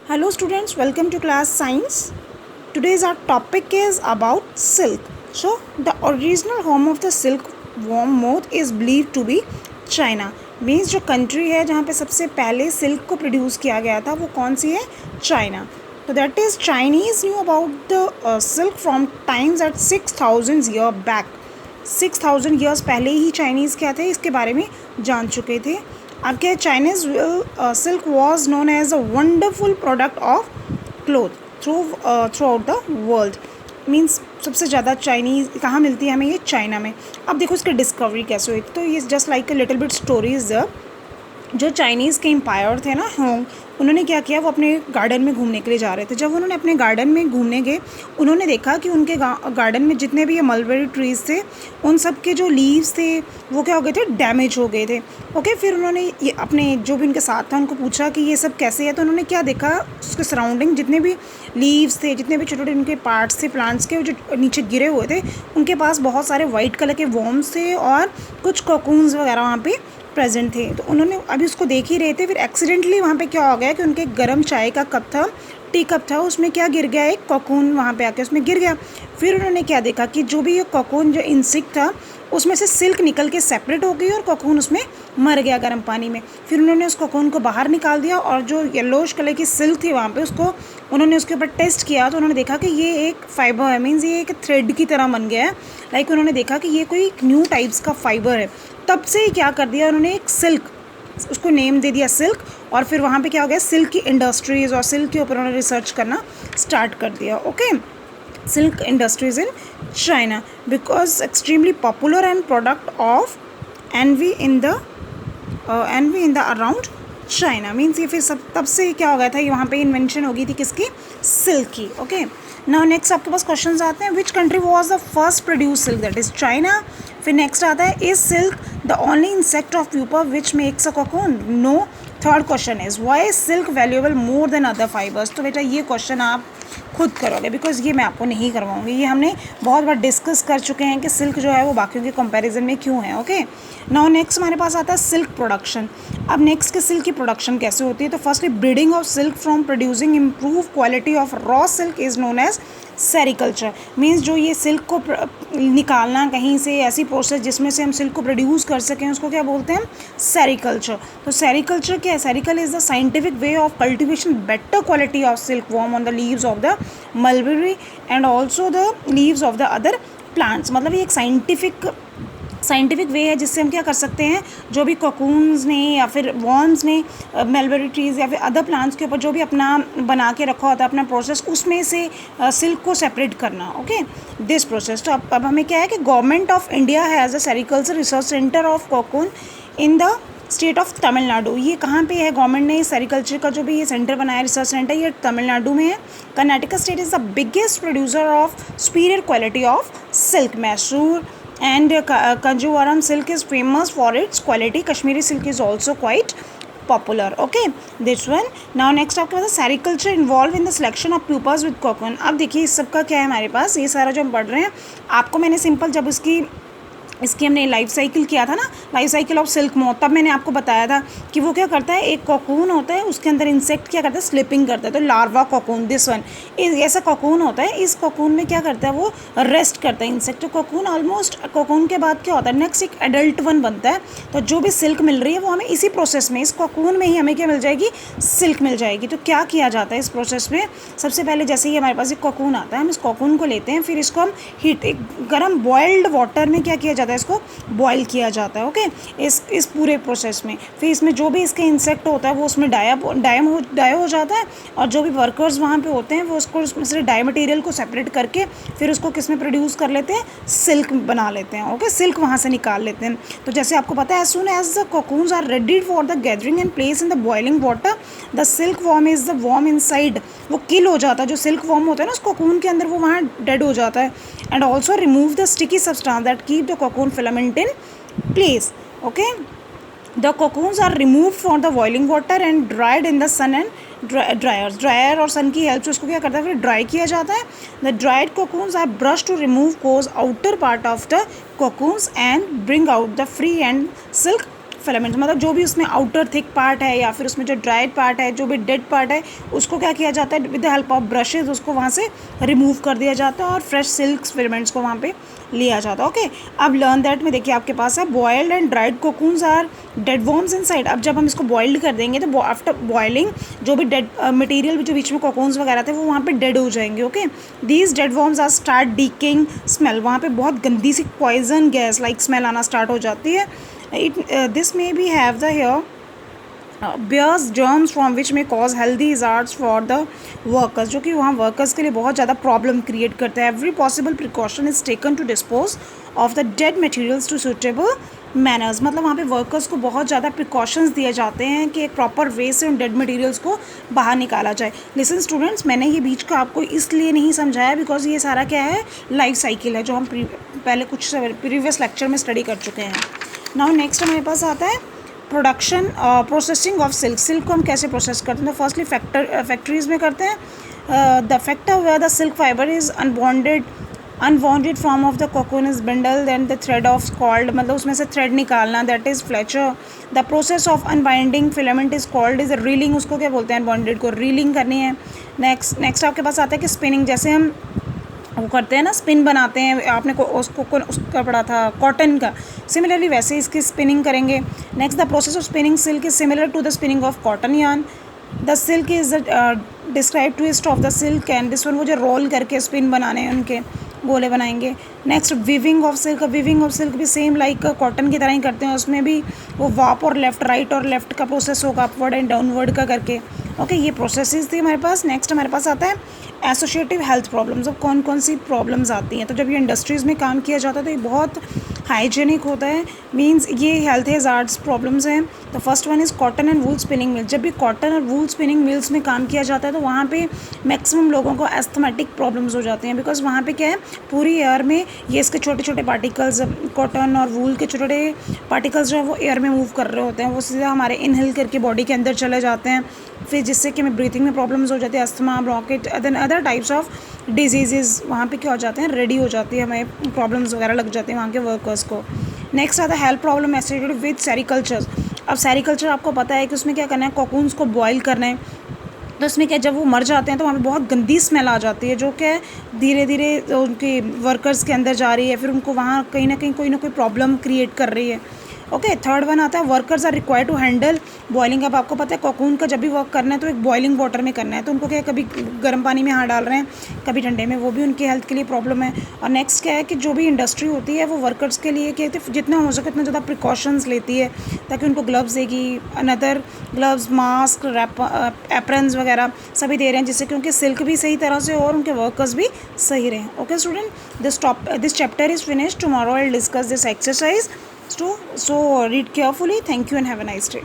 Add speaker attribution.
Speaker 1: Hello students, welcome to class science. Today's our topic is about silk. So the original home of the silkworm moth is believed to be China. Means जो country है जहाँ पे सबसे पहले silk को produce किया गया था वो कौन सी है? चाइना. तो that is Chinese new about the silk from times at 6000 year back. 6000 years पहले ही चाइनीज़ क्या थे इसके बारे में जान चुके थे. अब क्या Chinese silk was known as a wonderful product of cloth throughout the world. Means सबसे ज़्यादा चाइनीज़ कहाँ मिलती है हमें? ये चाइना में. अब देखो इसकी डिस्कवरी कैसे हुई. तो ये just like a little bit stories. जो चाइनीज़ के एम्पायर थे ना होंग, उन्होंने क्या किया, वो अपने गार्डन में घूमने के लिए जा रहे थे. जब उन्होंने अपने गार्डन में घूमने गए उन्होंने देखा कि उनके गार्डन में जितने भी ये मलबेरी ट्रीज़ थे उन सब के जो लीव्स थे वो क्या हो गए थे? डैमेज हो गए थे. ओके, फिर उन्होंने ये अपने जो भी उनके साथ था उनको पूछा कि ये सब कैसे है. तो उन्होंने क्या देखा, उसके सराउंडिंग जितने भी लीव्स थे, जितने भी छोटे छोटे उनके पार्ट्स थे प्लांट्स के जो नीचे गिरे हुए थे, उनके पास बहुत सारे वाइट कलर के वॉर्म्स थे और कुछ कोकून्स वगैरह वहाँ पे प्रेजेंट थे. तो उन्होंने अभी उसको देख ही रहे थे, फिर एक्सीडेंटली वहाँ पे क्या हो गया कि उनके गर्म चाय का कप था, टी कप था, उसमें क्या गिर गया, एक कोकून वहाँ पे आके उसमें गिर गया. फिर उन्होंने क्या देखा कि जो भी ये कोकून जो इंसेक्ट था उसमें से सिल्क निकल के सेपरेट हो गई और कोकून उसमें मर गया गर्म पानी में. फिर उन्होंने उस कोकून को बाहर निकाल दिया और जो येलोश कलर की सिल्क थी वहाँ पे उसको उन्होंने उसके ऊपर टेस्ट किया. तो उन्होंने देखा कि ये एक फाइबर है, मीन्स ये एक थ्रेड की तरह बन गया है. लाइक उन्होंने देखा कि ये कोई न्यू टाइप्स का फाइबर है. तब से ही क्या कर दिया उन्होंने, एक सिल्क, उसको नेम दे दिया सिल्क. और फिर वहाँ पे क्या हो गया, सिल्क की इंडस्ट्रीज़ और सिल्क के ऊपर उन्होंने रिसर्च करना स्टार्ट कर दिया. Okay, silk industries in China because extremely popular and product of envy in the around China. Means ये फिर सब तब से क्या हो गया था, ये वहाँ पे इन्वेंशन हो गई थी किसकी? सिल्क की. ओके, नाउ नेक्स्ट आपके पास क्वेश्चन आते हैं. Which country was the first produce silk? That is China. फिर नेक्स्ट आता है, is silk the only insect of pupa which makes a cocoon? No. Third question is, why is silk valuable more than other fibers? तो बेटा ये question आप खुद करोगे because ये मैं आपको नहीं करवाऊंगी. ये हमने बहुत बार डिस्कस कर चुके हैं कि सिल्क जो है वो बाकियों के कंपैरिजन में क्यों है. ओके, नाउ नेक्स्ट हमारे पास आता है सिल्क प्रोडक्शन. अब नेक्स्ट के सिल्क की प्रोडक्शन कैसे होती है? तो firstly breeding of silk from producing improve quality of raw silk is known as sericulture. Means जो ये सिल्क को निकालना कहीं से, ऐसी प्रोसेस जिसमें से हम सिल्क को प्रोड्यूस कर सकें, उसको क्या बोलते हैं? सेरिकल्चर. तो सेरिकल्चर क्या है? Sericulture is the scientific way of cultivation better quality of silk worm on the leaves of the mulberry and also the leaves of the other plants. मतलब ये एक साइंटिफिक वे है जिससे हम क्या कर सकते हैं, जो भी कोकून्स ने या फिर वॉर्म्स ने मलबेरी ट्रीज़ या फिर अदर प्लांट्स के ऊपर जो भी अपना बना के रखा होता है अपना प्रोसेस, उसमें से सिल्क को सेपरेट करना. Okay, this process. तो अब हमें क्या है कि government of India has a sericulture research centre of cocoon in the state of Tamil Nadu. ये कहाँ पे है? गवर्नमेंट ने सेरिकल्चर का जो भी ये सेंटर बनाया, रिसर्च सेंटर, ये तमिलनाडु में है. Karnataka state is the biggest producer of superior quality of silk. Mysore and Kanjuvaram silk is famous for its quality. Kashmiri silk is also quite popular. Okay, this one. Now next आपके पास sericulture involve in the selection of pupas with cocoon. अब देखिए इस सब का क्या है हमारे पास, ये सारा जो हम पढ़ रहे हैं आपको मैंने सिंपल जब इसकी हमने लाइफ साइकिल किया था ना, life cycle of silk moth, तब मैंने आपको बताया था कि वो क्या करता है, एक कोकून होता है, उसके अंदर इंसेक्ट क्या करता है, स्लिपिंग करता है. तो लार्वा कोकून, दिस वन ऐसा कोकून होता है. इस कोकून में क्या करता है, वो रेस्ट करता है इंसेक्ट. तो कोकून ऑलमोस्ट, कोकून के बाद क्या होता है, नेक्स्ट एक एडल्ट वन बनता है. तो जो भी सिल्क मिल रही है वो हमें इसी प्रोसेस में, इस कोकून में ही हमें क्या मिल जाएगी, सिल्क मिल जाएगी. तो क्या किया जाता है इस प्रोसेस में? सबसे पहले जैसे ही हमारे पास एक कोकून आता है, हम इस कोकून को लेते हैं, फिर इसको हम हीट, एक गर्म बॉइल्ड वाटर में क्या किया जाता है, इसको बॉयल किया जाता है. ओके, इस पूरे प्रोसेस में फिर इसमें जो भी इसके इंसेक्ट होता है वो उसमें डाई हो जाता है. और जो भी वर्कर्स वहाँ पे होते हैं वो उसको उसमें से डाई मटेरियल को सेपरेट करके फिर उसको किस में प्रोड्यूस कर लेते हैं, सिल्क बना लेते हैं. ओके, सिल्क वहाँ से निकाल लेते हैं. तो जैसे आपको पता है, as soon as the cocoons are ready for the gathering and place in the boiling water, the silk worm is the worm inside. वो किल हो जाता है, जो सिल्क वॉर्म होता है ना उस कोकून के अंदर, वो वहाँ डेड हो जाता है. And also remove the sticky substance that keep the cocoon filament in place. Okay, the cocoons are removed from the boiling water and dried in the sun and dryer और सन की help से उसको क्या करता है, फिर ड्राई किया जाता है. The dried cocoons are brush to remove cause outer part of the cocoons and bring out the free and silk filaments, मतलब जो भी उसमें आउटर थिक पार्ट है या फिर उसमें जो ड्राइड पार्ट है, जो भी डेड पार्ट है, उसको क्या किया जाता है, with the help of brushes उसको वहाँ से रिमूव कर दिया जाता है और फ्रेश सिल्क फिलामेंट्स को वहाँ पे लिया जाता है। ओके, अब लर्न दैट में देखिए आपके पास है boiled and dried cocoons are dead worms inside. अब जब हम इसको बॉइल्ड कर देंगे तो आफ्टर बॉइलिंग जो भी डेड मटेरियल जो बीच में कोकून्स वगैरह थे वो वहाँ पे डेड हो जाएंगे। Okay, these dead worms are start decaying smell, वहाँ पे बहुत गंदी सी पॉइजन गैस लाइक स्मेल आना स्टार्ट हो जाती है। This may be have the hair bears germs from which may cause healthy hazards for the workers, जो कि वहाँ वर्कर्स के लिए बहुत ज़्यादा प्रॉब्लम क्रिएट करता है। Every possible precaution is taken to dispose of the dead materials to suitable manners, मतलब वहाँ पे वर्कर्स को बहुत ज़्यादा प्रिकॉशंस दिए जाते हैं कि एक प्रॉपर वे से उन डेड मटेरियल्स को बाहर निकाला जाए। लिसन स्टूडेंट्स, मैंने ये बीच का आपको इसलिए नहीं समझाया बिकॉज ये सारा क्या है, लाइफ साइकिल है जो हम पहले कुछ प्रीवियस लेक्चर में स्टडी कर चुके हैं। नाउ नेक्स्ट हमारे पास आता है production processing of silk. Silk को हम कैसे प्रोसेस करते हैं, तो फर्स्टली फैक्ट्रीज़ में करते हैं। The factory where the silk fibre is unbonded from of the cocoon is bundle then the thread of called, मतलब उसमें से थ्रेड निकालना, that is fletcher. The process of unbinding filament is called is reeling, उसको क्या बोलते हैं, unbonded को railing करनी है। नेक्स्ट आपके पास आता है कि स्पिनिंग, जैसे हम वो करते हैं ना, स्पिन बनाते हैं, आपने उसका पढ़ा था कॉटन का, सिमिलरली वैसे इसकी स्पिनिंग करेंगे। Next the process of spinning silk is similar to the spinning of cotton yarn. The silk is describe twist of the silk and this one, वो जो रोल करके स्पिन बनाने हैं उनके गोले बनाएंगे। Next weaving of silk, weaving of silk भी same like cotton की तरह ही करते हैं, उसमें भी वो वाप और लेफ्ट, राइट और लेफ्ट का प्रोसेस होगा, अपवर्ड एंड डाउनवर्ड का करके। ओके, ये प्रोसेसेस थी हमारे पास। नेक्स्ट हमारे पास आता है एसोसिएटिव हेल्थ प्रॉब्लम्स। अब कौन कौन सी प्रॉब्लम्स आती हैं, तो जब ये इंडस्ट्रीज़ में काम किया जाता है तो ये बहुत हाइजीनिक होता है, मींस ये हेल्थ हैजार्ड्स प्रॉब्लम्स हैं। तो first one is cotton and wool spinning mill. जब भी कॉटन और वूल स्पिनिंग मिल्स में काम किया जाता है तो वहाँ पे मैक्सिमम लोगों को एस्थमेटिक प्रॉब्लम्स हो जाते हैं, बिकॉज वहाँ पे क्या है, पूरी एयर में ये इसके छोटे छोटे पार्टिकल्स, कॉटन और वूल के छोटे छोटे पार्टिकल्स जो है वो एयर में मूव कर रहे होते हैं, वो सीधा हमारे इनहेल करके बॉडी के अंदर चले जाते हैं, फिर जिससे कि हमें ब्रीथिंग में प्रॉब्लम्स हो जाती है, asthma, bronchitis, then other types of diseases वहाँ पे क्या हो जाते हैं, रेडी हो जाती है, हमें प्रॉब्लम्स वगैरह लग जाते हैं वहाँ के वर्कर्स को। नेक्स्ट आता है health problem associated with sericulture. अब सेरिकल्चर आपको पता है कि उसमें क्या करना है, कोकून्स को बॉयल करना है, तो इसमें क्या, जब वो मर जाते हैं तो वहाँ पे बहुत गंदी स्मेल आ जाती है, जो क्या धीरे धीरे उनके वर्कर्स के अंदर जा रही है, फिर उनको वहाँ कहीं ना कहीं कोई ना कोई प्रॉब्लम क्रिएट कर रही है। ओके, थर्ड वन आता है workers are required to handle boiling. अब आपको पता है कोकून का जब भी वर्क करना है तो एक बॉइलिंग वाटर में करना है, तो उनको क्या है, कभी गर्म पानी में हाथ डाल रहे हैं, कभी ठंडे में, वो भी उनकी हेल्थ के लिए प्रॉब्लम है। और नेक्स्ट क्या है कि जो भी इंडस्ट्री होती है वो वर्कर्स के लिए क्या है, जितना हो सके उतना ज़्यादा प्रिकॉशंस लेती है, ताकि उनको ग्लव्स देगी, अनदर ग्लव्स, मास्क, एप्रन्स वगैरह सभी दे रहे हैं, जिससे कि उनके सिल्क भी सही तरह से और उनके वर्कर्स भी सही रहें। Okay student, this chapter is finished. Tomorrow I'll discuss this exercise. So read carefully. Thank you and have a nice day.